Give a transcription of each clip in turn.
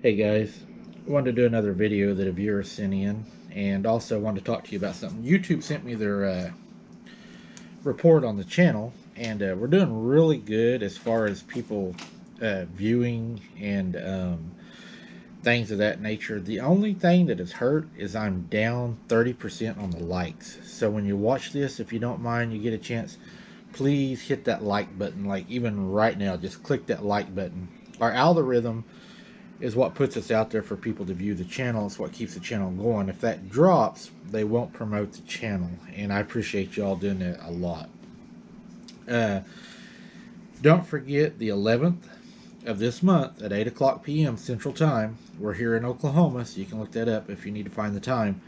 Hey guys, I wanted to do another video that a viewer sent in, and also wanted to talk to you about something. YouTube sent me their report on the channel, and we're doing really good as far as people viewing and things of that nature. The only thing that has hurt is I'm down 30% on the likes. So when you watch this, if you don't mind, you get a chance, please hit that like button. Like even right now, just click that like button. Our algorithm is what puts us out there for people to view the channel. It's what keeps the channel going. If that drops, they won't promote the channel, and I appreciate y'all doing that a lot. Uh, don't forget the 11th of this month at 8 o'clock p.m. Central Time. We're here in Oklahoma, so you can look that up if you need to find the time.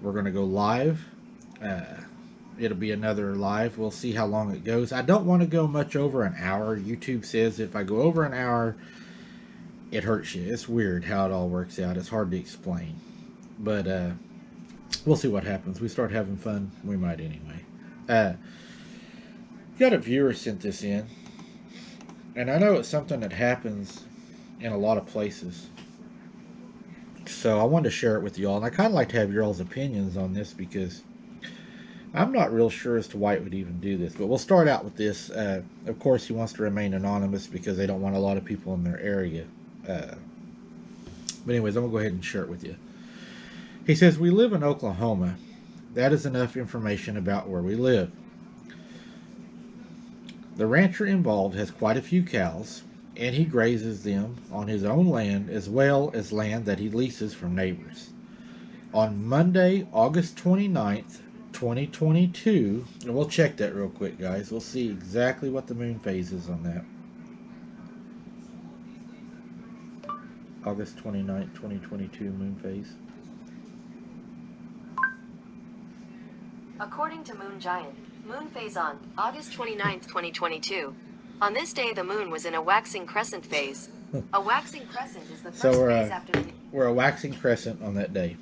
We're going to go live. Uh, it'll be another live. We'll see how long it goes. I don't want to go much over an hour. YouTube says if I go over an hour, it hurts you. It's weird how it all works out. It's hard to explain. But we'll see what happens. We start having fun, we might anyway. Uh, got a viewer sent this in, and I know it's something that happens in a lot of places. So I wanted to share it with y'all, and I kind of like to have y'all's opinions on this because I'm not real sure as to why it would even do this. But we'll start out with this. Of course, he wants to remain anonymous because they don't want a lot of people in their area. But anyways, I'm going to go ahead and share it with you. He says, we live in Oklahoma. That is enough information about where we live. The rancher involved has quite a few cows, and he grazes them on his own land as well as land that he leases from neighbors. On Monday, August 29th, 2022, and we'll check that real quick, guys. We'll see exactly what the moon phase is on that. August 29th, 2022 moon phase. According to Moon Giant, moon phase on August 29th, 2022. On this day, the moon was in a waxing crescent phase. A waxing crescent is the first phase after the... We're a waxing crescent on that day.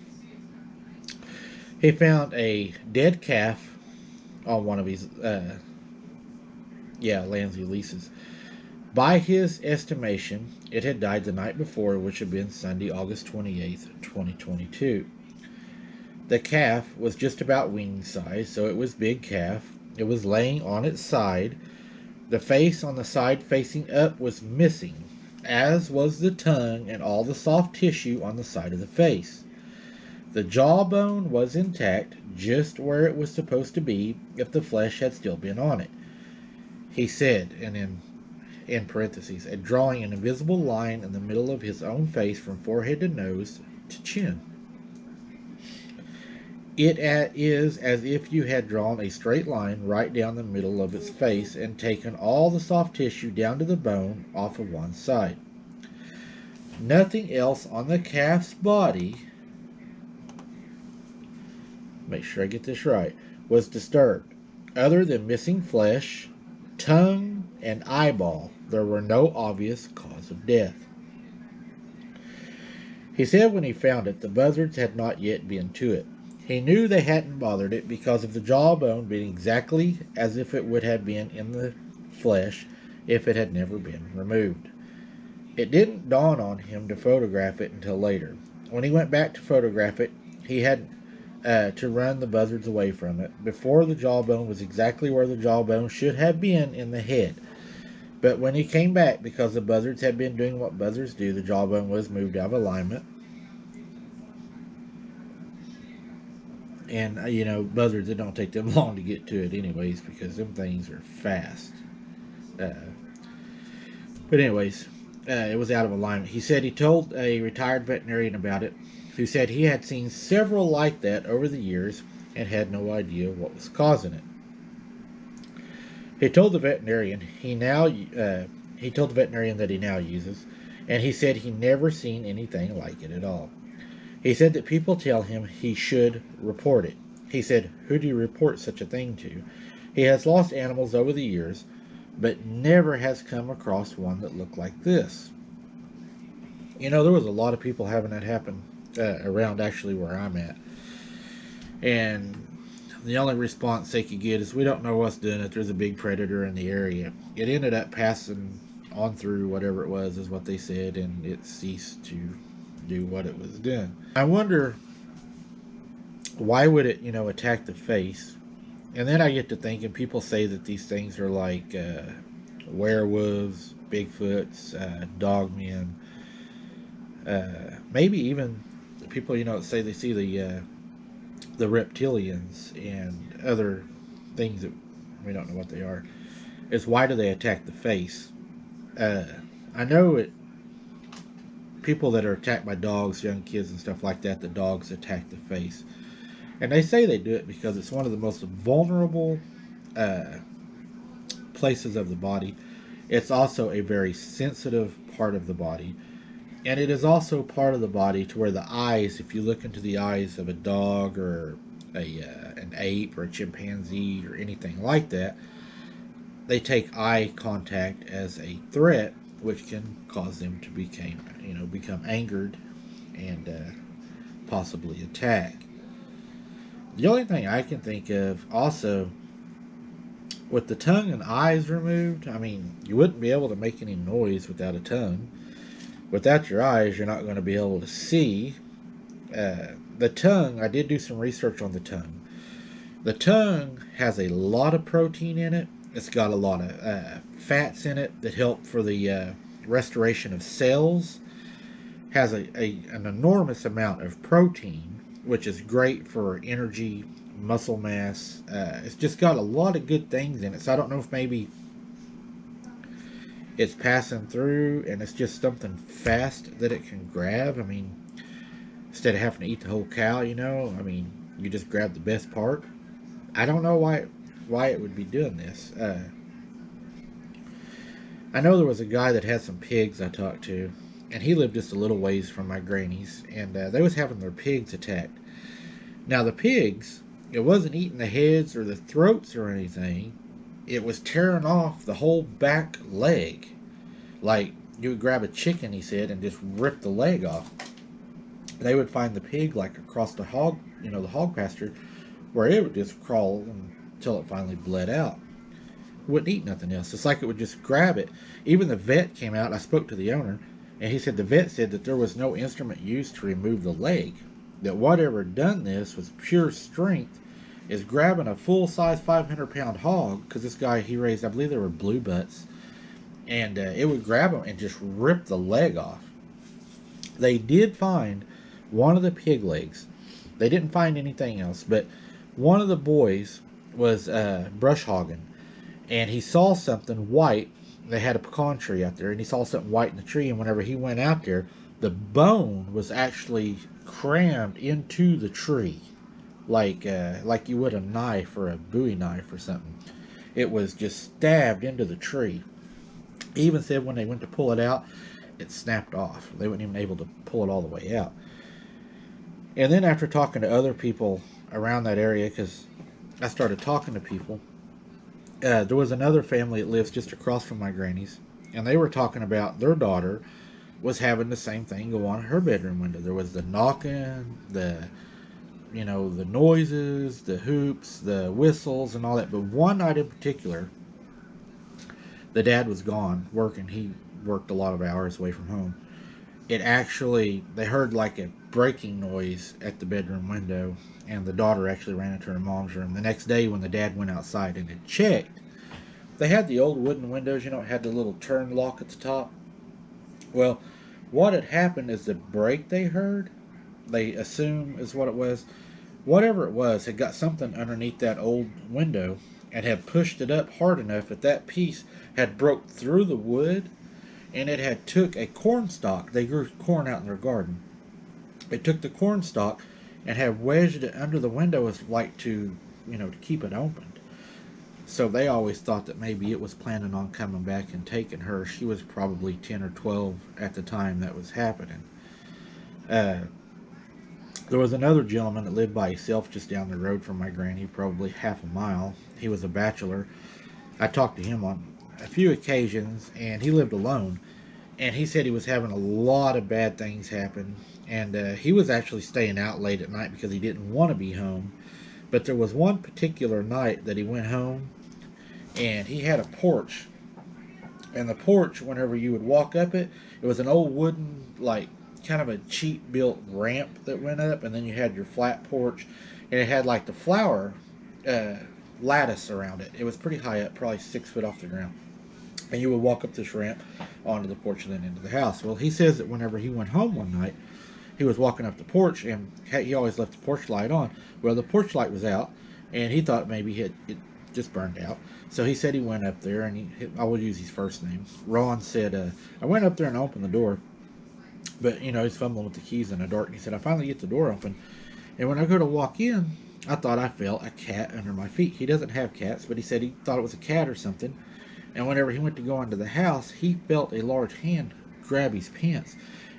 He found a dead calf on one of his lands he leases. By his estimation, it had died the night before, which had been Sunday, August 28th, 2022. The calf was just about weaning size, so it was big calf. It was laying on its side. The face on the side facing up was missing, as was the tongue and all the soft tissue on the side of the face. The jawbone was intact, just where it was supposed to be if the flesh had still been on it. He said, and in parentheses, drawing an invisible line in the middle of his own face from forehead to nose to chin. It is as if you had drawn a straight line right down the middle of its face and taken all the soft tissue down to the bone off of one side. Nothing else on the calf's body, make sure I get this right, was disturbed, other than missing flesh, tongue, and eyeball. There were no obvious cause of death. He said when he found it, the buzzards had not yet been to it. He knew they hadn't bothered it because of the jawbone being exactly as if it would have been in the flesh if it had never been removed. It didn't dawn on him to photograph it until later. When he went back to photograph it, he had to run the buzzards away from it. Before, the jawbone was exactly where the jawbone should have been in the head. But when he came back, because the buzzards had been doing what buzzards do, the jawbone was moved out of alignment. And, buzzards, it don't take them long to get to it anyways, because them things are fast. But anyways, it was out of alignment. He said he told a retired veterinarian about it, who said he had seen several like that over the years and had no idea what was causing it. He told the veterinarian that he now uses, and he said he never seen anything like it at all. He said that people tell him he should report it. He said, who do you report such a thing to? He has lost animals over the years, but never has come across one that looked like this. There was a lot of people having that happen around actually where I'm at. And the only response they could get is, we don't know what's doing it. There's a big predator in the area. It ended up passing on through whatever it was, is what they said, and it ceased to do what it was doing. I wonder, why would it, attack the face? And then I get to thinking, people say that these things are like werewolves, Bigfoots, dogmen, maybe even people, say they see the reptilians and other things that we don't know what they are. Is why do they attack the face? I know it. People that are attacked by dogs, young kids and stuff like that, the dogs attack the face. And they say they do it because it's one of the most vulnerable places of the body. It's also a very sensitive part of the body. And it is also part of the body to where the eyes, if you look into the eyes of a dog or an ape or a chimpanzee or anything like that, they take eye contact as a threat, which can cause them to become angered and possibly attack. The only thing I can think of also, with the tongue and eyes removed, I mean, you wouldn't be able to make any noise without a tongue. Without your eyes, you're not going to be able to see. The tongue, I did do some research on the tongue. The tongue has a lot of protein in it. It's got a lot of fats in it that help for the restoration of cells. Has an enormous amount of protein, which is great for energy, muscle mass. It's just got a lot of good things in it. So I don't know if maybe it's passing through and it's just something fast that it can grab. I mean, instead of having to eat the whole cow, I mean, you just grab the best part. I don't know why it would be doing this. I know there was a guy that had some pigs I talked to, and he lived just a little ways from my granny's, and they was having their pigs attacked. Now the pigs, it wasn't eating the heads or the throats or anything. It was tearing off the whole back leg. Like, you would grab a chicken, he said, and just rip the leg off. They would find the pig, like, across the hog, the hog pasture, where it would just crawl until it finally bled out. It wouldn't eat nothing else. It's like it would just grab it. Even the vet came out. I spoke to the owner, and he said the vet said that there was no instrument used to remove the leg. That whatever done this was pure strength, is grabbing a full-size 500-pound hog, because this guy he raised, I believe they were blue butts, and it would grab them and just rip the leg off. They did find one of the pig legs. They didn't find anything else, but one of the boys was brush hogging, and he saw something white. They had a pecan tree out there, and he saw something white in the tree, and whenever he went out there, the bone was actually crammed into the tree, like you would a knife or a Bowie knife or something. It was just stabbed into the tree. He even said when they went to pull it out, it snapped off. They weren't even able to pull it all the way out. And then after talking to other people around that area, because I started talking to people, there was another family that lives just across from my granny's, and they were talking about their daughter was having the same thing go on in her bedroom window. There was the knocking, the noises, the hoops, the whistles, and all that. But one night in particular, the dad was gone working. He worked a lot of hours away from home. They heard like a breaking noise at the bedroom window, and the daughter actually ran into her mom's room. The next day when the dad went outside and had checked, they had the old wooden windows, it had the little turn lock at the top. Well, what had happened is the break they heard, they assume is what it was, whatever it was, had got something underneath that old window and had pushed it up hard enough that piece had broke through the wood, and it had took a corn stalk. They grew corn out in their garden. It took the corn stalk and had wedged it under the window as like to keep it opened. So they always thought that maybe it was planning on coming back and taking her. She was probably 10 or 12 at the time that was happening. There was another gentleman that lived by himself just down the road from my granny, probably half a mile. He was a bachelor. I talked to him on a few occasions, and he lived alone. And he said he was having a lot of bad things happen. And he was actually staying out late at night because he didn't want to be home. But there was one particular night that he went home, and he had a porch And the porch, whenever you would walk up it, it was an old wooden, like, kind of a cheap built ramp that went up, and then you had your flat porch, and it had like the flower uh, lattice around it. It was pretty high up, probably 6 foot off the ground. And you would walk up this ramp onto the porch and then into the house. Well, he says that whenever he went home one night, he was walking up the porch, and he always left the porch light on. Well, the porch light was out, and he thought maybe it just burned out. So he said he went up there, and I will use his first name. Ron said, I went up there and opened the door, but, he's fumbling with the keys in the dark. And he said, I finally get the door open, and when I go to walk in, I thought I felt a cat under my feet. He doesn't have cats, but he said he thought it was a cat or something. And whenever he went to go into the house, he felt a large hand grab his pants.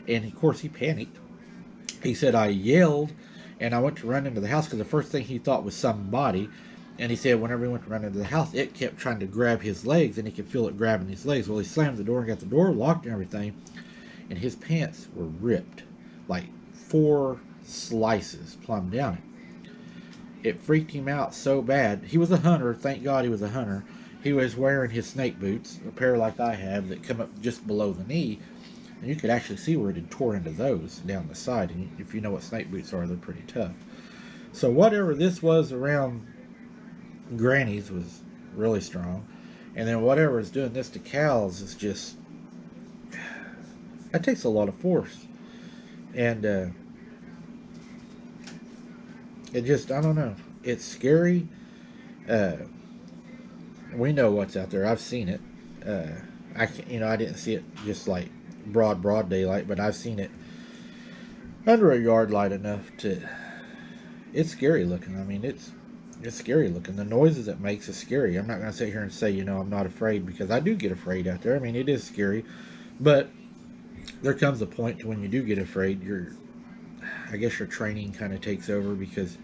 And, of course, he panicked. He said, I yelled, and I went to run into the house because the first thing he thought was somebody. And he said whenever he went to run into the house, it kept trying to grab his legs, and he could feel it grabbing his legs. Well, he slammed the door and got the door locked and everything, and his pants were ripped, like 4 slices plumb down it. It freaked him out so bad. He was a hunter. Thank God he was a hunter. He was wearing his snake boots, a pair like I have that come up just below the knee. And you could actually see where it had tore into those down the side. And if you know what snake boots are, they're pretty tough. So whatever this was around Granny's was really strong. And then whatever is doing this to Cal's is just... that takes a lot of force. And it just, I don't know. It's scary. We know what's out there. I've seen it. I can't, I didn't see it just like broad daylight, but I've seen it under a yard light enough to... it's scary looking. I mean, it's scary looking. The noises it makes is scary. I'm not going to sit here and say, I'm not afraid, because I do get afraid out there. I mean, it is scary, but there comes a point to when you do get afraid, I guess your training kind of takes over, because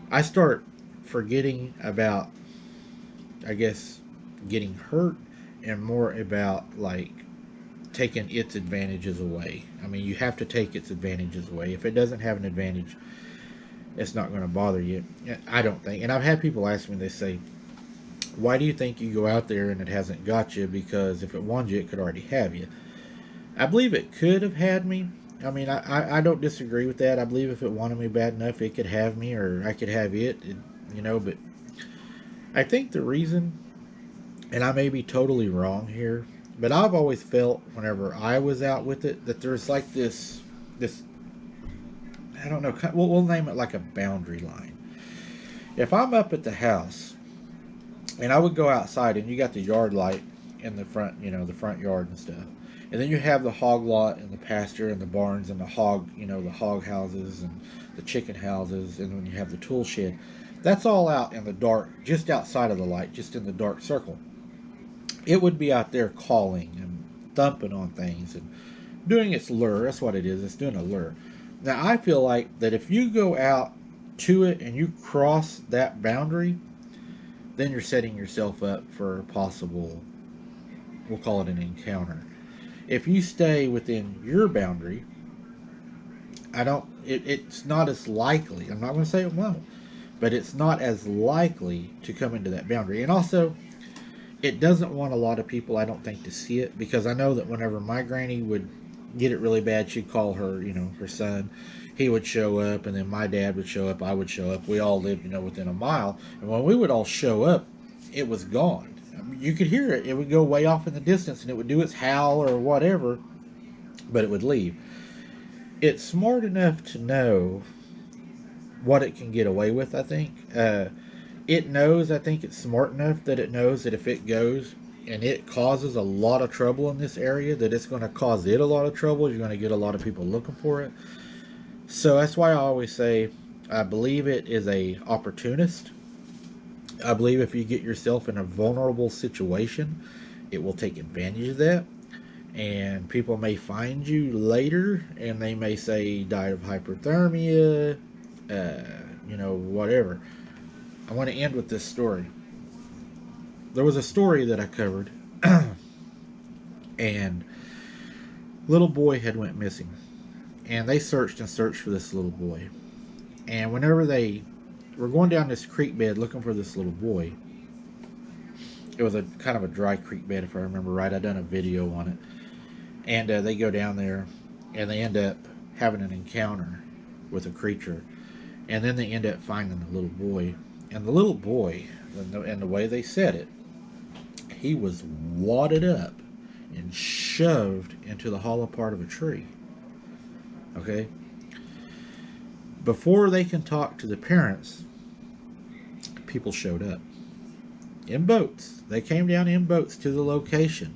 I start forgetting about, I guess, getting hurt, and more about like taking its advantages away. I mean, you have to take its advantages away. If it doesn't have an advantage, it's not going to bother you. I don't think. And I've had people ask me, they say, why do you think you go out there and it hasn't got you? Because if it wanted you, it could already have you. I believe it could have had me. I mean, I don't disagree with that. I believe if it wanted me bad enough, it could have me, or I could have it, but I think the reason, and I may be totally wrong here, but I've always felt whenever I was out with it that there's like this, I don't know, we'll name it like a boundary line. If I'm up at the house and I would go outside, and you got the yard light in the front, the front yard and stuff, and then you have the hog lot and the pasture and the barns and the hog, the hog houses and the chicken houses, and when you have the tool shed, that's all out in the dark, just outside of the light, just in the dark circle. It would be out there calling and thumping on things and doing its lure. That's what it is. It's doing a lure. Now, I feel like that if you go out to it and you cross that boundary, then you're setting yourself up for a possible, we'll call it an encounter. If you stay within your boundary, it's not as likely. I'm not going to say it won't, but it's not as likely to come into that boundary. And also, it doesn't want a lot of people, I don't think, to see it, because I know that whenever my granny would get it really bad, she'd call her, her son. He would show up, and then my dad would show up, I would show up. We all lived, within a mile. And when we would all show up, it was gone. I mean, you could hear it. It would go way off in the distance, and it would do its howl or whatever, but it would leave. It's smart enough to know what it can get away with, I think. It knows, I think it's smart enough that it knows that if it goes and it causes a lot of trouble in this area, that it's going to cause it a lot of trouble. You're going to get a lot of people looking for it. So that's why I always say I believe it is a opportunist. I believe if you get yourself in a vulnerable situation, it will take advantage of that. And people may find you later, and they may say he died of hypothermia, whatever. I want to end with this story. There was a story that I covered, and little boy had went missing, and they searched and searched for this little boy. And whenever they were going down this creek bed looking for this little boy, It was a kind of a dry creek bed, if I remember right. I done a video on it, and they go down there, and they end up having an encounter with a creature, and then they end up finding the little boy, and the little boy, and the way they said it, he was wadded up and shoved into the hollow part of a tree. Okay? Before they can talk to the parents, people showed up in boats. They came down in boats to the location,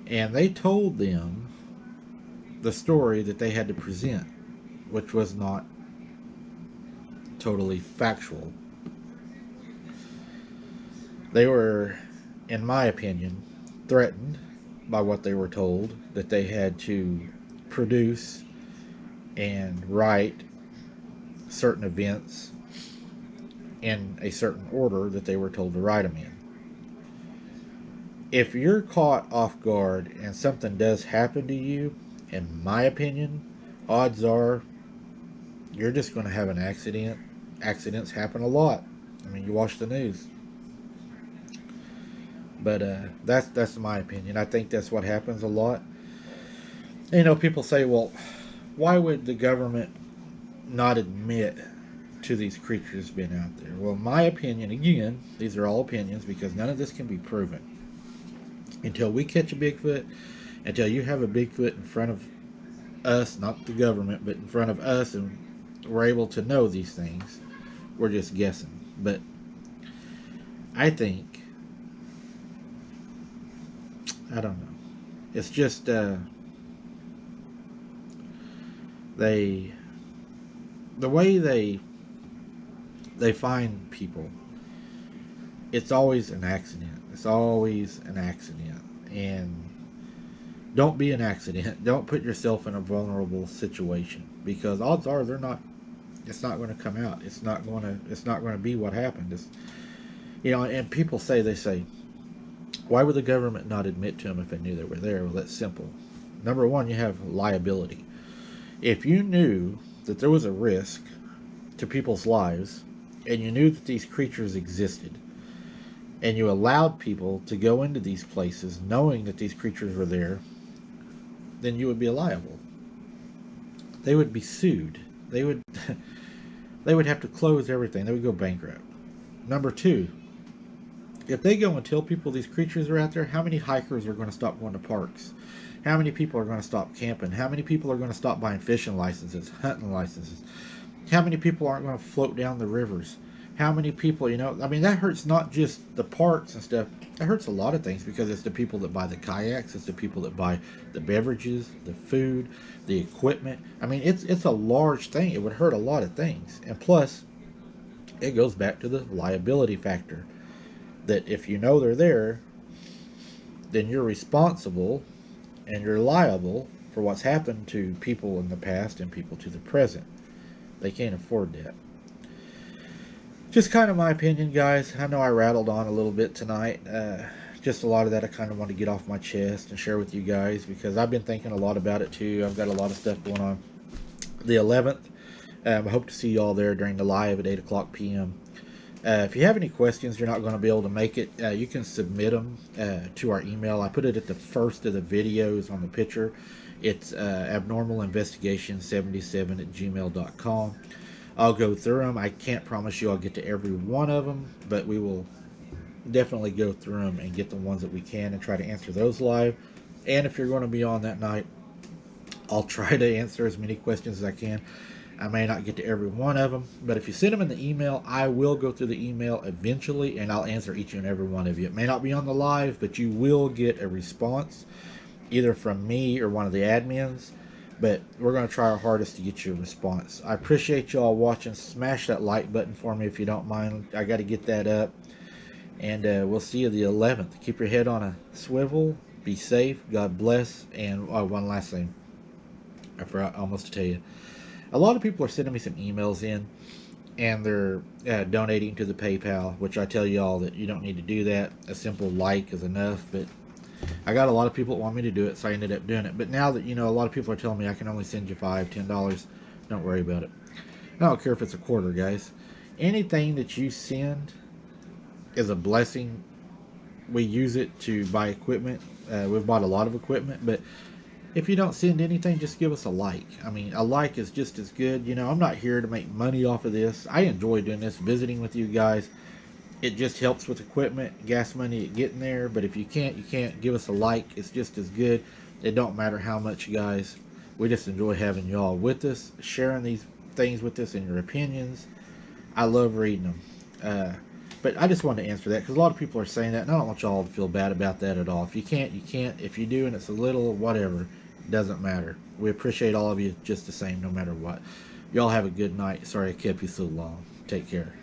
and they told them the story that they had to present, which was not totally factual. They were, in my opinion, threatened by what they were told, that they had to produce and write certain events in a certain order that they were told to write them in. If you're caught off guard and something does happen to you, in my opinion, odds are you're just going to have an accident. Accidents happen a lot. I mean, you watch the news. But that's my opinion. I think that's what happens a lot. You know, people say, well, why would the government not admit to these creatures being out there? Well, my opinion, again, these are all opinions because none of this can be proven. Until we catch a Bigfoot, until you have a Bigfoot in front of us, not the government, but in front of us, and we're able to know these things, we're just guessing. But I think, I don't know, it's just the way they find people, it's always an accident. It's always an accident. And don't be an accident. Don't put yourself in a vulnerable situation, because odds are it's not going to come out. It's not going to be what happened. It's, you know, and people they say, why would the government not admit to them if they knew they were there? Well, that's simple. Number one, you have liability. If you knew that there was a risk to people's lives, and you knew that these creatures existed, and you allowed people to go into these places knowing that these creatures were there, then you would be liable. They would be sued. They would they would have to close everything. They would go bankrupt. Number two, if they go and tell people these creatures are out there, how many hikers are going to stop going to parks? How many people are going to stop camping? How many people are going to stop buying fishing licenses, hunting licenses? How many people aren't going to float down the rivers? How many people, you know, I mean, that hurts not just the parks and stuff. That hurts a lot of things, because it's the people that buy the kayaks. It's the people that buy the beverages, the food, the equipment. I mean, it's a large thing. It would hurt a lot of things. And plus, it goes back to the liability factor. That if you know they're there, then you're responsible and you're liable for what's happened to people in the past and people to the present. They can't afford that. Just kind of my opinion, guys. I know I rattled on a little bit tonight. Just a lot of that I kind of want to get off my chest and share with you guys, because I've been thinking a lot about it too. I've got a lot of stuff going on. The 11th, I hope to see you all there during the live at 8 o'clock p.m. If you have any questions, you're not going to be able to make it, you can submit them to our email. I put it at the first of the videos on the picture. It's abnormalinvestigation77@gmail.com. I'll go through them. I can't promise you I'll get to every one of them, but we will definitely go through them and get the ones that we can and try to answer those live. And if you're going to be on that night, I'll try to answer as many questions as I can. I may not get to every one of them, but if you send them in the email, I will go through the email eventually, and I'll answer each and every one of you. It may not be on the live, but you will get a response, either from me or one of the admins. But we're going to try our hardest to get you a response. I appreciate you all watching. Smash that like button for me if you don't mind. I got to get that up. And we'll see you the 11th. Keep your head on a swivel. Be safe. God bless. And one last thing. I forgot almost to tell you. A lot of people are sending me some emails in, and they're donating to the PayPal, which I tell you all that you don't need to do that. A simple like is enough, but I got a lot of people that want me to do it, so I ended up doing it. But now that, you know, a lot of people are telling me I can only send you $5, $10, don't worry about it. I don't care if it's a quarter, guys. Anything that you send is a blessing we use it to buy equipment. We've bought a lot of equipment, but if you don't send anything, just give us a like. I mean, a like is just as good. You know, I'm not here to make money off of this. I enjoy doing this, visiting with you guys. It just helps with equipment, gas money getting there. But if you can't, you can't. Give us a like. It's just as good. It don't matter how much, guys. We just enjoy having y'all with us, sharing these things with us and your opinions. I love reading them. But I just wanted to answer that because a lot of people are saying that, and I don't want y'all to feel bad about that at all. If you can't, you can't. If you do, and it's a little, whatever, it doesn't matter. We appreciate all of you just the same, no matter what. Y'all have a good night. Sorry I kept you so long. Take care.